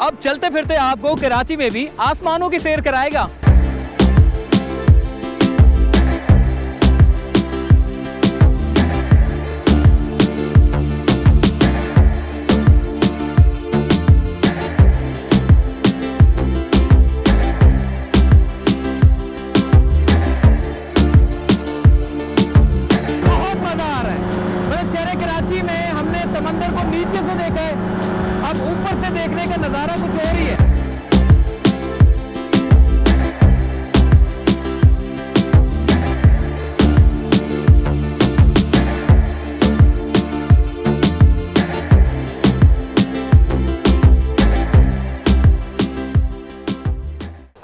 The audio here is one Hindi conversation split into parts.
अब चलते फिरते आपको कराची में भी आसमानों की सैर कराएगा। कराची में हमने समंदर को नीचे से देखा है, अब ऊपर से देखने का नजारा कुछ और ही है।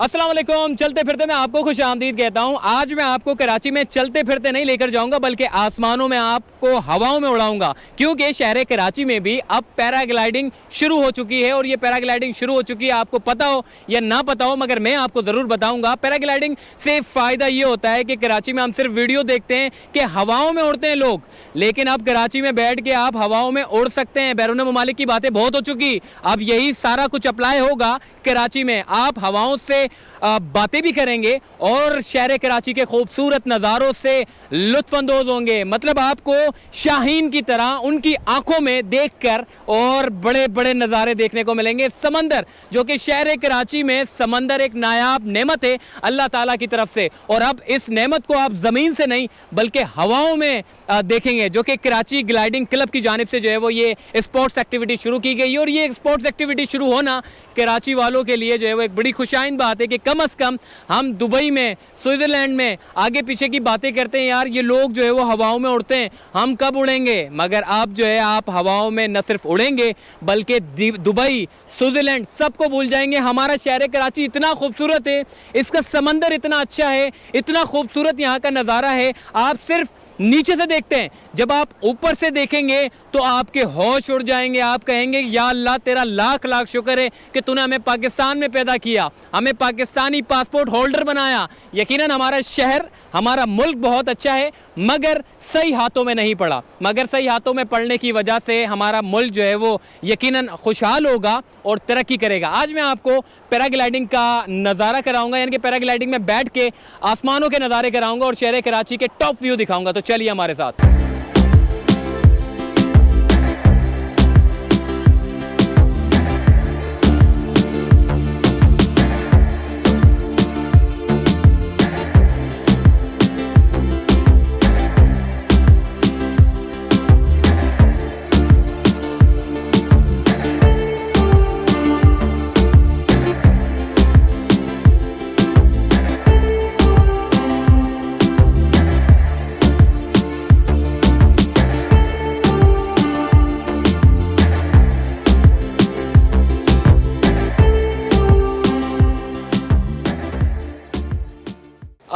अस्सलाम वालेकुम। चलते फिरते मैं आपको खुश आमदीद कहता हूँ। आज मैं आपको कराची में चलते फिरते नहीं लेकर जाऊंगा, बल्कि आसमानों में आपको हवाओं में उड़ाऊंगा, क्योंकि शहर कराची में भी अब पैराग्लाइडिंग शुरू हो चुकी है। और ये पैराग्लाइडिंग शुरू हो चुकी है, आपको पता हो या ना पता हो, मगर मैं आपको ज़रूर बताऊँगा। पैराग्लाइडिंग से फ़ायदा ये होता है कि कराची में हम सिर्फ वीडियो देखते हैं कि हवाओं में उड़ते हैं लोग, लेकिन अब कराची में बैठ के आप हवाओं में उड़ सकते हैं। बैरून ममालिक की बातें बहुत हो चुकी, अब यही सारा कुछ अप्लाई होगा कराची में। आप हवाओं से बातें भी करेंगे और शहर कराची के खूबसूरत नज़ारों से लुत्फ़अंदोज़ होंगे। मतलब आपको शाहीन की तरह उनकी आंखों में देखकर और बड़े बड़े नज़ारे देखने को मिलेंगे। समंदर, जो कि शहर कराची में समंदर एक नायाब नेमत है अल्लाह ताला की तरफ से, और अब इस नेमत को आप ज़मीन से नहीं बल्कि हवाओं में देखेंगे, जो कि कराची ग्लाइडिंग क्लब की जानिब से जो है वो ये स्पोर्ट्स एक्टिविटी शुरू की गई। और ये स्पोर्ट्स एक्टिविटी शुरू होना कराची वालों के लिए जो है वो एक बड़ी खुशाइन बात है कि कम अज़ कम हम दुबई में, स्विट्ज़रलैंड में आगे पीछे की बातें करते हैं, यार ये लोग जो है वो हवाओं में उड़ते हैं, हम कब उड़ेंगे। मगर आप जो है आप हवाओं में न सिर्फ उड़ेंगे बल्कि दुबई, स्विट्ज़रलैंड सबको भूल जाएंगे। हमारा शहर कराची इतना खूबसूरत है, इसका समंदर इतना अच्छा है, इतना खूबसूरत यहाँ का नज़ारा है। आप सिर्फ नीचे से देखते हैं, जब आप ऊपर से देखेंगे तो आपके होश उड़ जाएंगे। आप कहेंगे या अल्लाह तेरा लाख लाख शुक्र है कि तूने हमें पाकिस्तान में पैदा किया, हमें पाकिस्तानी पासपोर्ट होल्डर बनाया। यकीनन हमारा शहर, हमारा मुल्क बहुत अच्छा है, मगर सही हाथों में नहीं पड़ा। मगर सही हाथों में पड़ने की वजह से हमारा मुल्क जो है वो यकीनन खुशहाल होगा और तरक्की करेगा। आज मैं आपको पैराग्लाइडिंग का नज़ारा कराऊंगा, यानी कि पैराग्लाइडिंग में बैठ के आसमानों के नज़ारे कराऊंगा और शहर कराची के टॉप व्यू दिखाऊंगा। तो चलिए हमारे साथ।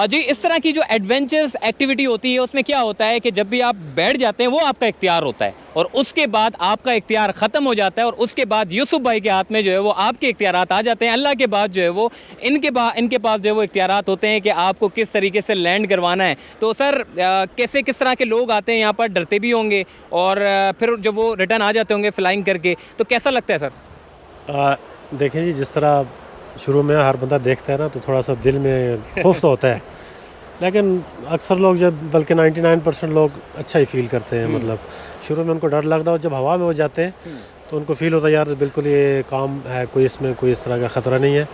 जी, इस तरह की जो एडवेंचरस एक्टिविटी होती है उसमें क्या होता है कि जब भी आप बैठ जाते हैं वो आपका इख्तियार होता है, और उसके बाद आपका इख्तियार ख़त्म हो जाता है, और उसके बाद यूसुफ भाई के हाथ में जो है वो आपके इख्तियारात आ जाते हैं। अल्लाह के बाद जो है वो इनके पास जो है वो इख्तियारात होते हैं कि आपको किस तरीके से लैंड करवाना है। तो सर किस तरह के लोग आते हैं यहाँ पर, डरते भी होंगे और फिर जब वो रिटर्न आ जाते होंगे फ्लाइंग करके, तो कैसा लगता है सर? देखें जी, जिस तरह शुरू में हर बंदा देखता है ना तो थोड़ा सा दिल में खौफ तो होता है, लेकिन अक्सर लोग जब, बल्कि 99% लोग अच्छा ही फील करते हैं। मतलब शुरू में उनको डर लगता है, जब हवा में हो जाते हैं तो उनको फील होता है यार बिल्कुल ये काम है, कोई इसमें कोई इस तरह का ख़तरा नहीं है।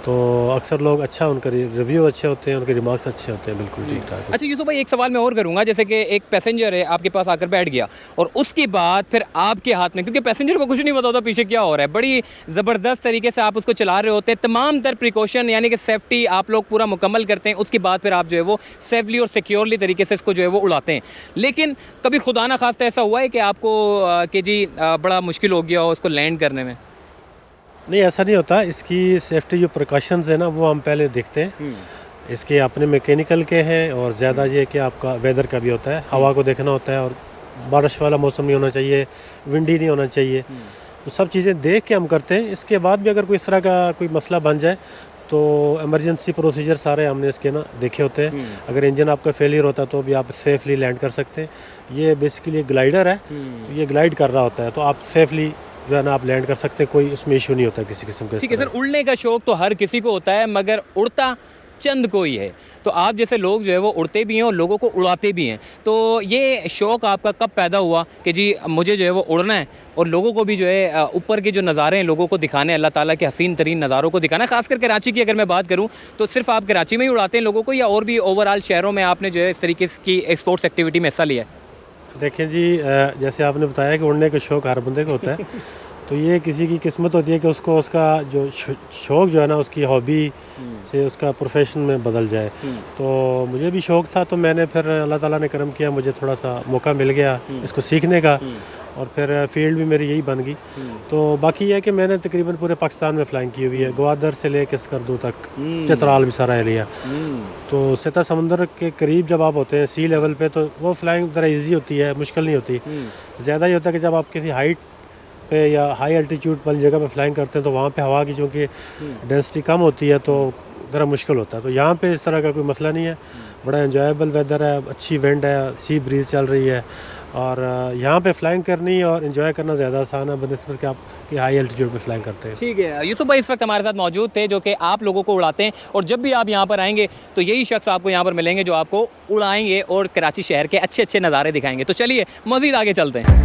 तो अक्सर लोग अच्छा, उनके रिव्यू अच्छे होते हैं, उनके रिमार्क्स अच्छे होते हैं, बिल्कुल ठीक ठाक। अच्छा यूसुफ भाई, एक सवाल मैं और करूँगा, जैसे कि एक पैसेंजर है आपके पास आकर बैठ गया और उसके बाद फिर आपके हाथ में, क्योंकि पैसेंजर को कुछ नहीं पता होता पीछे क्या हो रहा है, बड़ी ज़बरदस्त तरीके से आप उसको चला रहे होते हैं, तमाम तर प्रिकॉशन यानी कि सेफ्टी आप लोग पूरा मुकम्मल करते हैं, उसके बाद फिर आप जो है वो सेफली और सिक्योरली तरीके से इसको जो है वो उड़ाते हैं। लेकिन कभी खुदा ना खास्ता ऐसा हुआ है कि आपको कि जी बड़ा मुश्किल हो गया हो उसको लैंड करने में? नहीं, ऐसा नहीं होता। इसकी सेफ्टी जो प्रिकॉशंस है ना वो हम पहले देखते हैं। इसके अपने मैकेनिकल के हैं, और ज़्यादा ये कि आपका वेदर का भी होता है, हवा को देखना होता है, और बारिश वाला मौसम नहीं होना चाहिए, विंडी नहीं होना चाहिए। तो सब चीज़ें देख के हम करते हैं। इसके बाद भी अगर कोई इस तरह का कोई मसला बन जाए तो इमरजेंसी प्रोसीजर सारे हमने इसके ना देखे होते हैं। अगर इंजन आपका फेलियर होता है तो भी आप सेफली लैंड कर सकते हैं। ये बेसिकली ग्लाइडर है, तो ये ग्लाइड कर रहा होता है, तो आप सेफली जो है ना आप लैंड कर सकते हैं, कोई उसमें इशू नहीं होता किसी किस्म का। ठीक है सर, उड़ने का शौक तो हर किसी को होता है, मगर उड़ता चंद को ही है। तो आप जैसे लोग जो है वो उड़ते भी हैं और लोगों को उड़ाते भी हैं। तो ये शौक़ आपका कब पैदा हुआ कि जी मुझे जो है वो उड़ना है और लोगों को भी जो है ऊपर के जो नज़ारे हैं लोगों को दिखाने, अल्लाह ताला के हसीन तरीन नज़ारों को दिखाना है? ख़ासकर कराची की अगर मैं बात करूँ तो सिर्फ आप कराची में ही उड़ाते हैं लोगों को, या और भी ओवरऑल शहरों में आपने जो है इस तरीके की स्पोर्ट्स एक्टिविटी में हिस्सा लिया है? देखिए जी, जैसे आपने बताया कि उड़ने का शौक़ हर बंदे को होता है तो ये किसी की किस्मत होती है कि उसको उसका जो शौक़ जो है ना उसकी हॉबी से उसका प्रोफेशन में बदल जाए। तो मुझे भी शौक़ था, तो मैंने फिर अल्लाह ताला ने करम किया, मुझे थोड़ा सा मौका मिल गया इसको सीखने का, और फिर फील्ड भी मेरी यही बन गई। तो बाकी ये है कि मैंने तकरीबन पूरे पाकिस्तान में फ़्लाइंग की हुई है, ग्वादर से लेकर स्कर्दू तक, चित्राल भी सारा एरिया। तो सतह समंदर के करीब जब आप होते हैं सी लेवल पे, तो वो फ़्लाइंग ज़रा ईजी होती है, मुश्किल नहीं होती। ज़्यादा ये होता है कि जब आप किसी हाइट पे या हाई एल्टीट्यूड वाली जगह पे फ्लाइंग करते हैं तो वहाँ पे हवा की चूँकि डेंसिटी कम होती है तो ज़रा मुश्किल होता है। तो यहाँ पे इस तरह का कोई मसला नहीं है, बड़ा एंजॉयबल वेदर है, अच्छी विंड है, सी ब्रीज चल रही है, और यहाँ पे फ्लाइंग करनी और एंजॉय करना ज़्यादा आसान है बनस्बत कि आप कि हाई एल्टीट्यूड पे फ्लाइंग करते हैं। ठीक है, यूसुफ भाई इस वक्त हमारे साथ मौजूद थे जो कि आप लोगों को उड़ाते हैं, और जब भी आप यहाँ पर आएंगे तो यही शख्स आपको यहाँ पर मिलेंगे जो आपको उड़ाएंगे और कराची शहर के अच्छे अच्छे नज़ारे दिखाएंगे। तो चलिए मज़ीद आगे चलते हैं।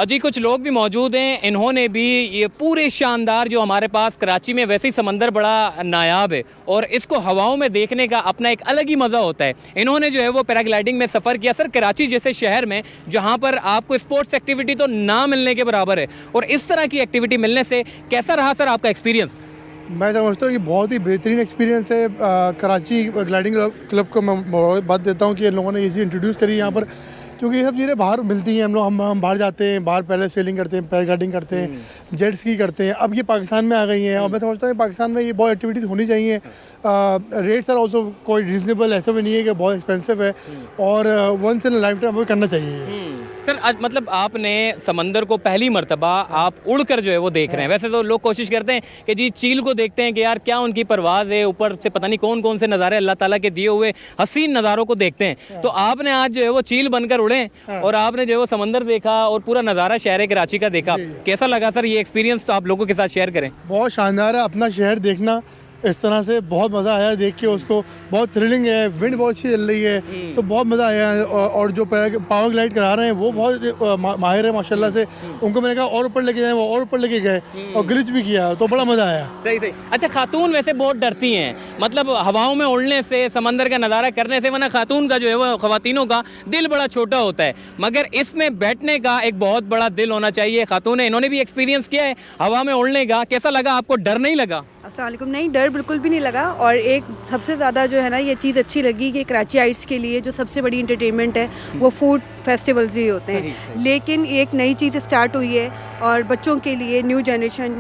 जी कुछ लोग भी मौजूद हैं, इन्होंने भी ये पूरे शानदार जो हमारे पास कराची में वैसे ही समंदर बड़ा नायाब है और इसको हवाओं में देखने का अपना एक अलग ही मज़ा होता है। इन्होंने जो है वो पैराग्लाइडिंग में सफ़र किया। सर कराची जैसे शहर में जहाँ पर आपको स्पोर्ट्स एक्टिविटी तो ना मिलने के बराबर है, और इस तरह की एक्टिविटी मिलने से कैसा रहा सर आपका एक्सपीरियंस? मैं समझता हूँ कि बहुत ही बेहतरीन एक्सपीरियंस है। कराची ग्लाइडिंग क्लब को मैं बात देता हूँ कि इन लोगों ने ये चीज़ इंट्रोड्यूस करी यहाँ पर, क्योंकि ये सब चीज़ें बाहर मिलती हैं। हम बाहर जाते हैं, बाहर पहले सेलिंग करते हैं, पैराग्लाइडिंग करते हैं, जेट स्की करते हैं, अब ये पाकिस्तान में आ गई हैं। और मैं समझता हूँ पाकिस्तान में ये बहुत एक्टिविटीज़ होनी चाहिए। रेट्स आर ऑल्सो कोई रीजनेबल, ऐसा भी नहीं है कि बहुत एक्सपेंसिव है, और वंस इन लाइफ टाइम हमें करना चाहिए। सर आज मतलब आपने समंदर को पहली मर्तबा आप उड़कर जो है वो देख रहे हैं। वैसे तो लोग कोशिश करते हैं कि जी चील को देखते हैं कि यार क्या उनकी परवाज़ है, ऊपर से पता नहीं कौन कौन से नज़ारे अल्लाह ताला के दिए हुए हसीन नज़ारों को देखते हैं। तो आपने आज जो है वो चील बनकर उड़े और आपने जो है वो समंदर देखा और पूरा नज़ारा शहर कराची का देखा। कैसा लगा सर ये एक्सपीरियंस? आप लोगों के साथ शेयर करें। बहुत शानदार है, अपना शहर देखना इस तरह से बहुत मज़ा आया देख के उसको, बहुत थ्रिलिंग है। विंड बहुत अच्छी चल रही है तो बहुत मज़ा आया। और जो पावर ग्लाइड करा रहे हैं वो बहुत माहिर है माशाल्लाह से। उनको मैंने कहा और ऊपर लेके जाए, वो और ऊपर लेके गए और ग्लिच भी किया, तो बड़ा मज़ा आया। सही सही। अच्छा खातून वैसे बहुत डरती हैं, मतलब हवाओं में उड़ने से, समंदर का नज़ारा करने से, वरना खातून का जो है वो खवातीनों का दिल बड़ा छोटा होता है, मगर इसमें बैठने का एक बहुत बड़ा दिल होना चाहिए। खातून है, इन्होंने भी एक्सपीरियंस किया है हवा में उड़ने का। कैसा लगा आपको? डर नहीं लगा? अस्सलाम वालेकुम। नहीं, डर बिल्कुल भी नहीं लगा। और एक सबसे ज़्यादा जो है ना ये चीज़ अच्छी लगी कि कराचीइट्स के लिए जो सबसे बड़ी इंटरटेनमेंट है वो फूड फेस्टिवल्स ही होते हैं। लेकिन एक नई चीज़ स्टार्ट हुई है और बच्चों के लिए, न्यू जनरेशन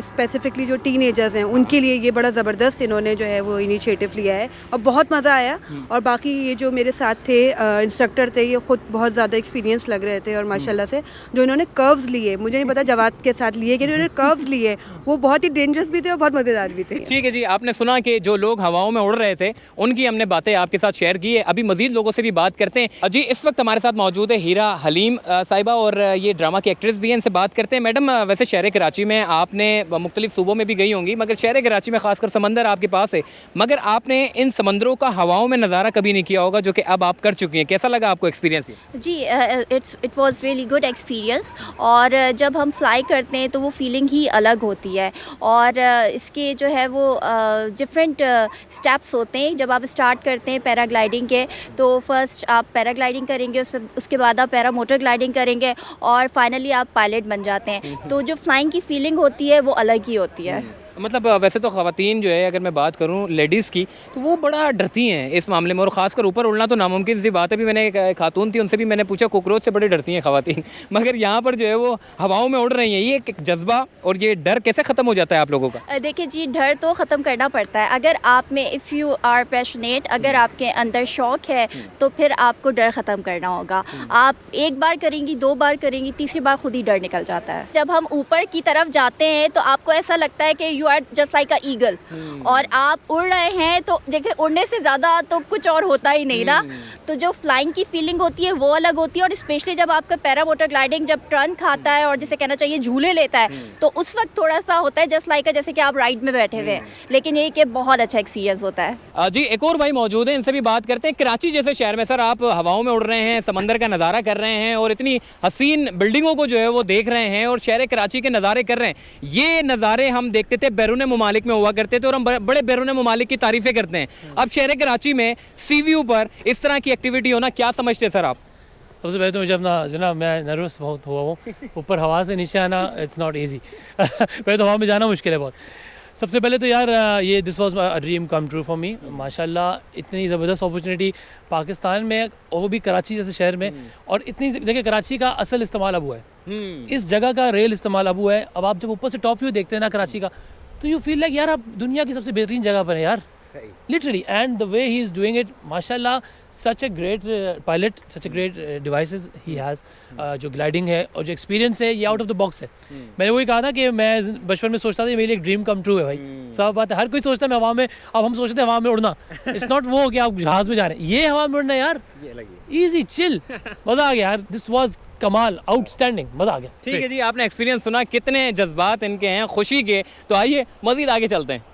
स्पेसिफिकली जो टीनेजर्स हैं उनके लिए ये बड़ा ज़बरदस्त इन्होंने जो है वो इनिशिएटिव लिया है और बहुत मज़ा आया। और बाकी ये जो मेरे साथ थे इंस्ट्रक्टर थे, ये ख़ुद बहुत ज़्यादा एक्सपीरियंस लग रहे थे, और माशाल्लाह से जो इन्होंने कर्व्स लिए, मुझे नहीं पता जवाद के साथ लिए कि इन्होंने कर्व्स लिए, वो बहुत ही डेंजरस भी थे और बहुत मज़ेदार भी थे। ठीक है जी, आपने सुना कि जो लोग हवाओं में उड़ रहे थे उनकी हमने बातें आपके साथ शेयर की है। अभी मजीद लोगों से भी बात करते हैं। जी इस वक्त हमारे साथ मौजूद है हीरा हलीम साहिबा, और ये ड्रामा की एक्ट्रेस भी हैं, इनसे बात करते हैं। मैडम वैसे शहर कराची में आपने मुख्तलिफ सूबों में भी गई होंगी, मगर शहर कराची में खासकर समंदर आपके पास है, मगर आपने इन समंदरों का हवाओं में नज़ारा कभी नहीं किया होगा, जो कि अब आप कर चुकी हैं। कैसा लगा आपको एक्सपीरियंस? जी it was really good experience. और जब हम फ्लाई करते हैं तो वो फीलिंग ही अलग होती है, और इसके जो है वो डिफरेंट स्टेप्स होते हैं। जब आप स्टार्ट करते हैं पैराग्लाइडिंग के, तो फर्स्ट आप पैराग्लाइडिंग करेंगे, उसके बाद आप पैरा मोटर ग्लाइडिंग करेंगे, और फाइनली आप पायलट बन जाते हैं। तो जो फ्लाइंग की फीलिंग होती है वो अलग ही होती है। मतलब वैसे तो ख़वातीन जो है, अगर मैं बात करूं लेडीज़ की, तो वो बड़ा डरती हैं इस मामले में, और ख़ासकर ऊपर उड़ना तो नामुमकिन सी बात है। भी मैंने एक खातून थी, उनसे भी मैंने पूछा, कॉकरोच से बड़ी डरती हैं ख़वातीन, मगर यहाँ पर जो है वो हवाओं में उड़ रही हैं। ये एक जज्बा और ये डर कैसे ख़त्म हो जाता है आप लोगों का? देखिए जी, डर तो ख़त्म करना पड़ता है। अगर आप में इफ़ यू आर पैशनेट, अगर आपके अंदर शौक़ है तो फिर आपको डर ख़त्म करना होगा। आप एक बार करेंगी, 2 बार करेंगी, तीसरी बार खुद ही डर निकल जाता है। जब हम ऊपर की तरफ जाते हैं तो आपको ऐसा लगता है कि you are just like a eagle, और आप उड़ रहे हैं। तो देखिए, उड़ने से ज़्यादा तो कुछ और होता ही नहीं ना। तो जो फ्लाइंग की फीलिंग होती है वो अलग होती है, और स्पेशली जब आपका पैरामोटर ग्लाइडिंग जब टर्न खाता है और जिसे कहना चाहिए झूले लेता है, तो उस वक्त थोड़ा सा होता है जस्ट लाइक जैसे कि आप राइड में बैठे हुए हैं, लेकिन ये कि बहुत अच्छा एक्सपीरियंस होता है। जी, एक और भाई मौजूद हैं, इनसे भी बात करते हैं। कराची जैसे शहर में सर आप हवाओं में उड़ रहे हैं, समंदर का नज़ारा कर रहे हैं और इतनी हसीन बिल्डिंगों को जो है वो देख रहे हैं और शहर कराची के नज़ारे कर रहे हैं। ये नज़ारे हम देखते थे बैरून ममालिक में हुआ करते थे, और हम बड़े बैरून ममालिक की तारीफ़ें करते हैं। अब शहर कराची में सी व्यू पर इस तरह की एक्टिविटी होना, क्या समझते हैं सर आप? सबसे पहले तो मुझे अपना जना, मैं नर्वस बहुत हुआ हूँ। ऊपर हवा से नीचे आना इट्स नॉट ईजी। पहले तो हवा में जाना मुश्किल है बहुत। सबसे पहले तो यार ये this was a dream come true for me. माशाल्लाह इतनी ज़बरदस्त अपॉर्चुनिटी पाकिस्तान में, और वो भी कराची जैसे शहर में। और इतनी, देखिए कराची का असल इस्तेमाल अब हुआ है, इस जगह का रेल इस्तेमाल अब हुआ है। अब आप जब ऊपर से टॉप व्यू देखते हैं ना कराची का, तो यू फील लाइक यार आप दुनिया की सबसे बेहतरीन जगह पर है यार, literally. And the way he is doing it, माशाल्लाह, such a great pilot, such a great devices he has. जो ग्लाइडिंग है और जो एक्सपीरियंस है, ये आउट ऑफ द बॉक्स है। मैंने वही कहा था कि मैं बचपन में सोचता था मेरे लिए एक ड्रीम कम ट्रू है भाई। सब बात है, हर कोई सोचता है मैं हवा में, अब हम सोचते हैं हवा में उड़ना। इट्स नॉट वो कि आप जहाज़ में जा रहे हैं, ये हवा में उड़ना यार, ईजी चिल, मज़ा आ गया यार। दिस वॉज कमाल, आउटस्टैंडिंग, मज़ा आ गया। ठीक है जी, आपने एक्सपीरियंस सुना, कितने जज्बात इनके हैं खुशी के। तो आइए मज़ीद आगे चलते हैं।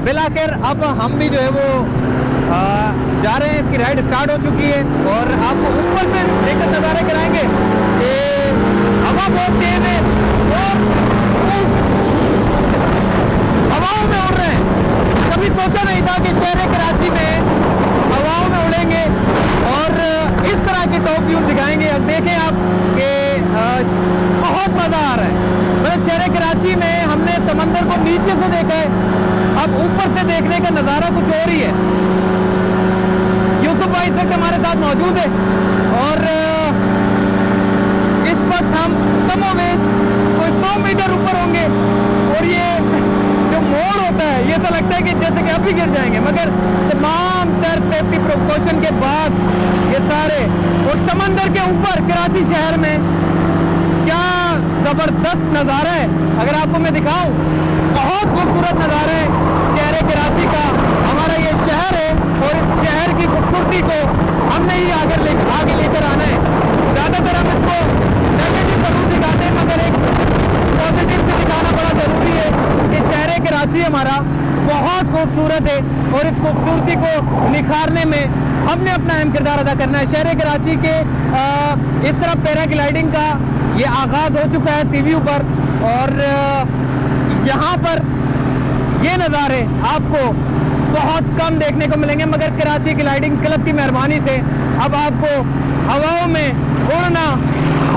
बिलाकर अब हम भी जो है वो जा रहे हैं। इसकी राइड स्टार्ट हो चुकी है और आपको ऊपर से लेकर नज़ारे कराएंगे कि हवा बहुत तेज़ है और हवाओं में उड़ रहे हैं। कभी सोचा नहीं था कि शहर कराची में हवाओं में उड़ेंगे और इस तरह के टॉप व्यू दिखाएंगे। अब देखें आप कि बहुत मज़ा आ रहा है। मतलब शहर कराची में हमने समंदर को नीचे से देखा है, अब ऊपर से देखने का नज़ारा कुछ और ही है। यूसुफ भाई इस वक्त हमारे साथ मौजूद है और इस वक्त हम कमोवेश कोई 100 मीटर ऊपर होंगे और ये जो मोड़ होता है, ये ऐसा लगता है कि जैसे कि अभी गिर जाएंगे, मगर तमाम तर सेफ्टी प्रिकॉशन के बाद ये सारे, और समंदर के ऊपर कराची शहर में क्या ज़बरदस्त नज़ारा है। अगर आपको मैं दिखाऊं, बहुत खूबसूरत नज़ारा है शहर कराची का। हमारा ये शहर है और इस शहर की खूबसूरती को हमने ही आगे लेकर आना है। ज़्यादातर हम इसको नेगेटिव ज़रूर दिखाते हैं, मगर एक पॉजिटिव भी दिखाना बड़ा ज़रूरी है कि शहर कराची हमारा बहुत खूबसूरत है और इस खूबसूरती को निखारने में हमने अपना अहम किरदार अदा करना है। शहर कराची के इस तरफ पैराग्लाइडिंग का ये आगाज़ हो चुका है सी व्यू पर, और यहाँ पर ये नज़ारे आपको बहुत कम देखने को मिलेंगे, मगर कराची ग्लाइडिंग क्लब की मेहरबानी से अब आपको हवाओं में उड़ना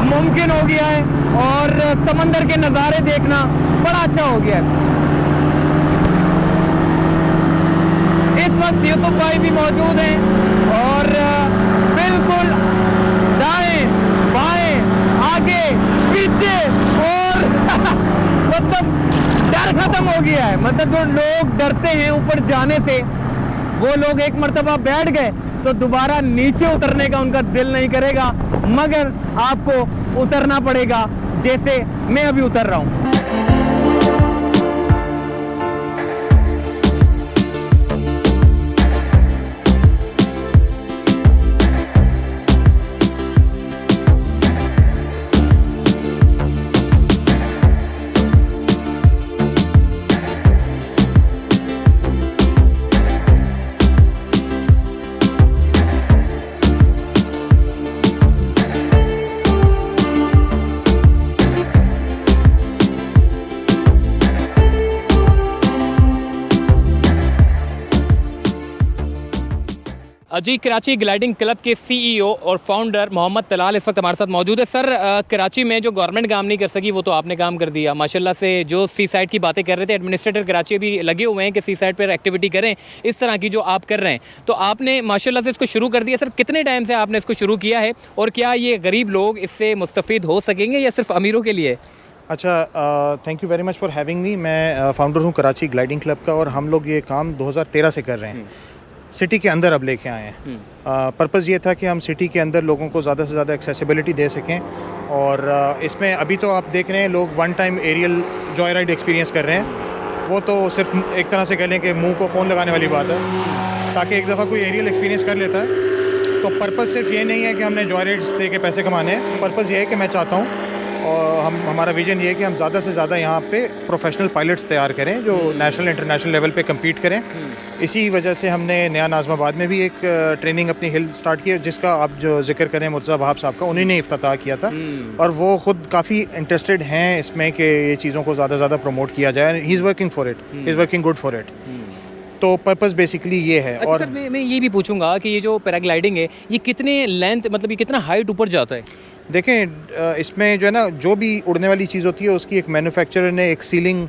मुमकिन हो गया है और समंदर के नज़ारे देखना बड़ा अच्छा हो गया है। इस वक्त यूसुफ भाई भी मौजूद हैं और बिल्कुल दाएं बाएं आगे पीछे और मतलब डर खत्म हो गया है। मतलब जो लोग डरते हैं ऊपर जाने से, वो लोग एक मर्तबा बैठ गए तो दोबारा नीचे उतरने का उनका दिल नहीं करेगा, मगर आपको उतरना पड़ेगा जैसे मैं अभी उतर रहा हूँ। जी, कराची ग्लाइडिंग क्लब के सीईओ और फाउंडर मोहम्मद तलाल इस वक्त हमारे साथ मौजूद है। सर, कराची में जो गवर्नमेंट काम नहीं कर सकी वो तो आपने काम कर दिया माशाल्लाह से। जो सी साइड की बातें कर रहे थे, एडमिनिस्ट्रेटर कराची भी लगे हुए हैं कि सी साइड पर एक्टिविटी करें इस तरह की जो आप कर रहे हैं, तो आपने माशाल्लाह से इसको शुरू कर दिया। सर, कितने टाइम से आपने इसको शुरू किया है और क्या ये गरीब लोग इससे मुस्तफ़ीद हो सकेंगे या सिर्फ अमीरों के लिए? अच्छा, thank you very much for having me. मैं फाउंडर हूँ कराची ग्लाइडिंग क्लब का और हम लोग ये काम 2013 से कर रहे हैं। सिटी के अंदर अब लेके आए हैं। पर्पज़ ये था कि हम सिटी के अंदर लोगों को ज़्यादा से ज़्यादा एक्सेसिबिलिटी दे सकें और इसमें अभी तो आप देख रहे हैं लोग one time aerial joy ride experience कर रहे हैं। वो तो सिर्फ एक तरह से कह लें कि मुंह को फ़ोन लगाने वाली बात है, ताकि एक दफ़ा कोई एरियल एक्सपीरियंस कर लेता है। तो पर्पज़ सिर्फ ये नहीं है कि हमने जॉय राइड्स दे के पैसे कमाने हैं। पर्पज़ ये है कि मैं चाहता हूँ और हमारा विजन ये है कि हम ज़्यादा से ज़्यादा यहाँ पे प्रोफेशनल पायलट्स तैयार करें जो नेशनल इंटरनेशनल लेवल पे कम्पीट करें। इसी वजह से हमने नया नाज़माबाद में भी एक ट्रेनिंग अपनी हिल स्टार्ट की, जिसका आप जो जिक्र करें मुर्तज़ा वहाब साहब का, उन्हीं ने इफ्तिताह किया था और वो ख़ुद काफ़ी इंटरेस्टेड हैं इसमें कि ये चीज़ों को ज़्यादा से ज़्यादा प्रमोट किया जाए। He is working for it, he is working good for it. तो पर्पज़ बेसिकली ये है। अच्छा, और सर, मैं ये भी पूछूंगा कि ये जो पैराग्लाइडिंग है ये कितने लेंथ, मतलब ये कितना हाइट ऊपर जाता है? देखें, इसमें जो है ना, जो भी उड़ने वाली चीज़ होती है उसकी एक मैन्युफैक्चरर ने एक सीलिंग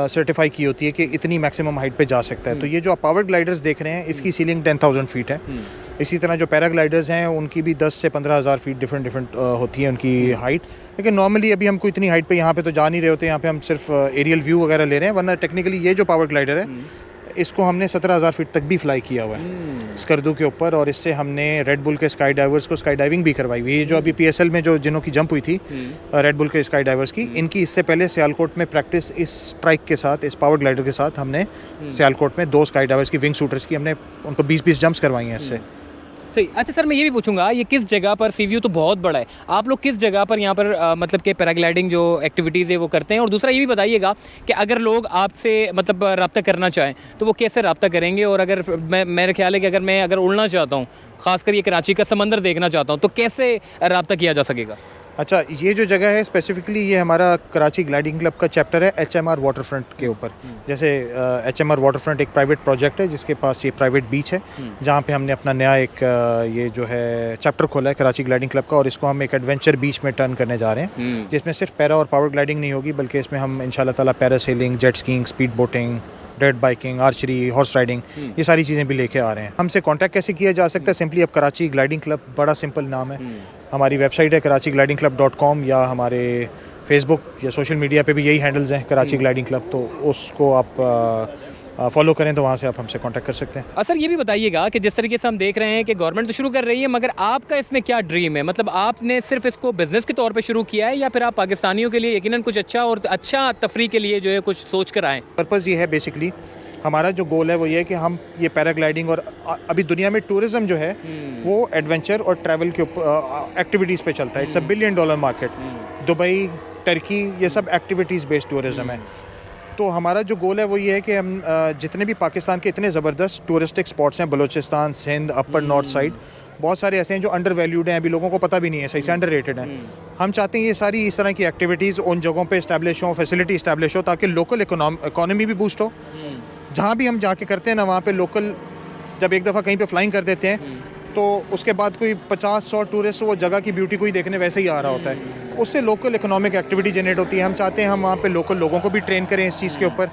सर्टिफाई की होती है कि इतनी मैक्सिमम हाइट पे जा सकता है। तो ये जो आप पावर ग्लाइडर्स देख रहे हैं इसकी सीलिंग 10,000 फीट है। इसी तरह जो पैराग्लाइडर्स हैं उनकी भी 10 से 15,000 फीट डिफरेंट होती है उनकी हाइट। लेकिन नॉर्मली अभी हमको इतनी हाइट पे यहाँ पे तो जा नहीं रहे होते, यहाँ पे हम सिर्फ एरियल व्यू वगैरह ले रहे हैं। वरना टेक्निकली ये जो पावर ग्लाइडर है इसको हमने 17,000 फीट तक भी फ्लाई किया हुआ है स्कर्दू के ऊपर, और इससे हमने रेड बुल के स्काई डाइवर्स को स्काई डाइविंग भी करवाई हुई है। जो अभी PSL में जो जिनों की जंप हुई थी रेड बुल के स्काई डाइवर्स की, इनकी इससे पहले सियालकोट में प्रैक्टिस इस स्ट्राइक के साथ, इस पावर ग्लाइडर के साथ हमने सियालकोट में 2 स्काई डाइवर्स की विंग शूटर्स की हमने उनको 20-20 जंप्स करवाई हैं इससे। सही। अच्छा सर, मैं ये भी पूछूंगा, ये किस जगह पर, सी व्यू तो बहुत बड़ा है, आप लोग किस जगह पर यहाँ पर मतलब कि पैराग्लाइडिंग जो एक्टिविटीज़ है वो करते हैं? और दूसरा ये भी बताइएगा कि अगर लोग आपसे मतलब रब्ता करना चाहें तो वो कैसे रब्ता करेंगे? और अगर मेरे ख्याल है कि अगर उड़ना चाहता हूँ, ख़ासकर ये कराची का समंदर देखना चाहता हूँ, तो कैसे रब्ता किया जा सकेगा? अच्छा, ये जो जगह है स्पेसिफिकली ये हमारा कराची ग्लाइडिंग क्लब का चैप्टर है HMR वाटर फ्रंट के ऊपर। जैसे HMR वाटर फ्रंट एक प्राइवेट प्रोजेक्ट है जिसके पास ये प्राइवेट बीच है, जहाँ पे हमने अपना नया एक ये जो है चैप्टर खोला है कराची ग्लाइडिंग क्लब का, और इसको हम एक एडवेंचर बीच में टर्न करने जा रहे हैं, जिसमें सिर्फ पैरा और पावर ग्लाइडिंग नहीं होगी, बल्कि इसमें हम इंशाल्लाह ताला parasailing, jet skiing, speed boating, dead biking, archery, horse riding, ये सारी चीज़ें भी लेके आ रहे हैं। हमसे कांटेक्ट कैसे किया जा सकता है? सिंपली अब कराची ग्लाइडिंग क्लब, बड़ा सिंपल नाम है, हमारी वेबसाइट है कराचीglidingclub.com, या हमारे फेसबुक या सोशल मीडिया पे भी यही हैंडल्स हैं कराची ग्लाइडिंग क्लब, तो उसको आप फॉलो करें तो वहाँ से आप हमसे कांटेक्ट कर सकते हैं। सर, ये भी बताइएगा कि जिस तरीके से हम देख रहे हैं कि गवर्नमेंट तो शुरू कर रही है, मगर आपका इसमें क्या ड्रीम है? मतलब आपने सिर्फ इसको बिजनेस के तौर पे शुरू किया है या फिर आप पाकिस्तानियों के लिए यकीनन कुछ अच्छा तफरी के लिए जो है कुछ सोच कर आएँ? पर्पज़ ये है बेसिकली, हमारा जो गोल है वो ये है कि हम ये पैराग्लाइडिंग, और अभी दुनिया में टूरिज़्म जो है वो एडवेंचर और ट्रैवल के ऊपर एक्टिविटीज़ पे चलता है। It's $1 billion market. Dubai, Turkey, ये सब एक्टिविटीज़ बेस्ड टूरिज़्म है। तो हमारा जो गोल है वो ये है कि हम जितने भी पाकिस्तान के इतने ज़बरदस्त टूरिस्टिक स्पॉट्स हैं, बलूचिस्तान, सिंध, अपर नॉर्थ साइड, बहुत सारे ऐसे हैं जो अंडर वैल्यूड हैं, अभी लोगों को पता भी नहीं है, सही से अंडर रेटेड हैं। हम चाहते हैं ये सारी इस तरह की एक्टिविटीज़ उन जगहों पे इस्टेब्लिश हो, फैसिलिटी इस्टेब्लिश हो, ताकि लोकल इकोनॉमी भी बूस्ट हो। जहाँ भी हम जाके करते हैं ना, वहाँ पे लोकल जब एक दफ़ा कहीं पे फ्लाइंग कर देते हैं तो उसके बाद कोई 50-100 टूरिस्ट वो जगह की ब्यूटी को ही देखने वैसे ही आ रहा होता है, उससे लोकल इकोनॉमिक एक्टिविटी जनरेट होती है। हम चाहते हैं हम वहाँ पे लोकल लोगों को भी ट्रेन करें इस चीज़ के ऊपर,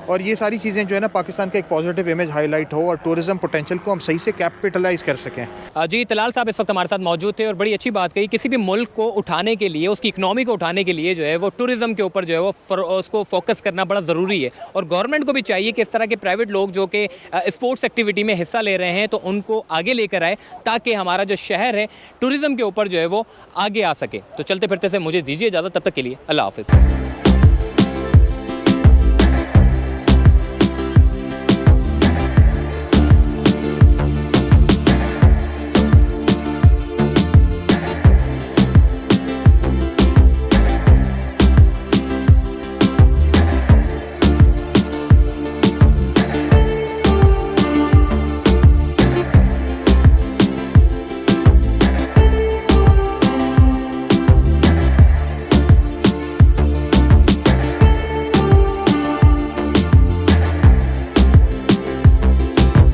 और ये सारी चीज़ें जो है ना पाकिस्तान का एक पॉजिटिव इमेज हाईलाइट हो और टूरिज्म पोटेंशियल को हम सही से कैपिटलाइज कर सकें। जी, तलाल साहब इस वक्त हमारे साथ मौजूद थे और बड़ी अच्छी बात कही। किसी भी मुल्क को उठाने के लिए, उसकी इकनॉमी को उठाने के लिए जो है वो टूरिज़्म के ऊपर जो है वो उसको फोकस करना बड़ा ज़रूरी है, और गवर्नमेंट को भी चाहिए कि इस तरह के प्राइवेट लोग जो कि स्पोर्ट्स एक्टिविटी में हिस्सा ले रहे हैं तो उनको आगे लेकर आए, ताकि हमारा जो शहर है टूरिज़्म के ऊपर जो है वो आगे आ सके। तो चलते फिरते से मुझे दीजिए इजाज़त, तब तक के लिए अल्लाह हाफ़िज़।